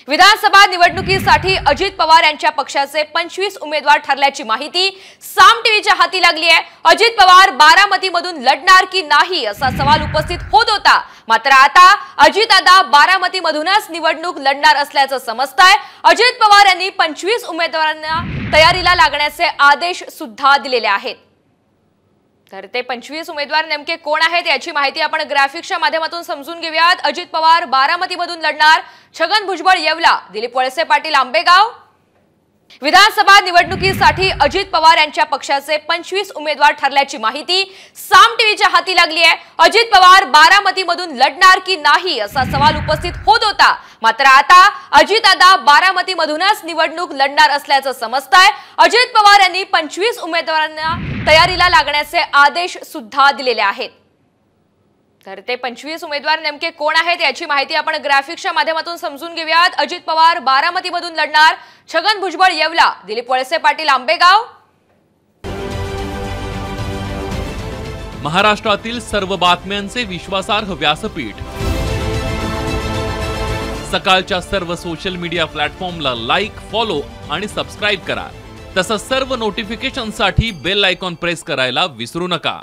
विधानसभा निवडणुकीसाठी अजित पवार यांच्या पक्षाचे 25 उमेदवार ठरल्याची माहिती साम टीव्हीच्या हाती लागली आहे। अजित पवार बारामतीमधून लढणार की नाही असा सवाल उपस्थित होत होता, मात्र आता अजितदादा बारामतीमधूनच निवडणूक लढणार असल्याचं समजतंय। अजित पवार यांनी 25 उमेदवारांना तयारीला लागण्याचे आदेश सुद्धा दिलेले आहेत। तर ते 25 उमेदवार नेमके कोण आहेत याची माहिती आपण ग्राफिक्सच्या माध्यमातून समजून घेऊयात। अजित पवार बारामतीमधून लढणार, छगन भुजबळ येवला, दिलीप वळसे पाटील आंबेगाव। विधानसभा निवडणुकीसाठी अजित पवार यांच्या पक्षाचे 25 उमेदवार ठरल्याची माहिती साम टीव्हीच्या हाती लागली आहे। अजित पवार बारामतीमधून लढणार की नाही असा सवाल उपस्थित होत होता, मात्र आता अजितदादा बारामतीमधूनच निवडणूक लढणार असल्याचं समजतंय। अजित पवार यांनी 25 उमेदवारांना तयारीला लागण्याचे आदेश सुद्धा दिलेले आहेत। तर ते 25 उमेदवार नेमके कोण आहेत याची माहिती आपण ग्राफिक्सच्या माध्यमातून समजून घेऊयात। अजित पवार बारामतीमधून लढणार, छगन भुजबळ येवला, दिलीप वळसे पाटील आंबेगाव। महाराष्ट्रातील सर्व बातम्यांचे विश्वासार्ह व्यासपीठ, सकाळच्या सर्व सोशल मीडिया प्लॅटफॉर्मला लाईक, फॉलो आणि सबस्क्राईब करा। तसंच सर्व नोटिफिकेशनसाठी बेल आयकॉन प्रेस करायला विसरू नका।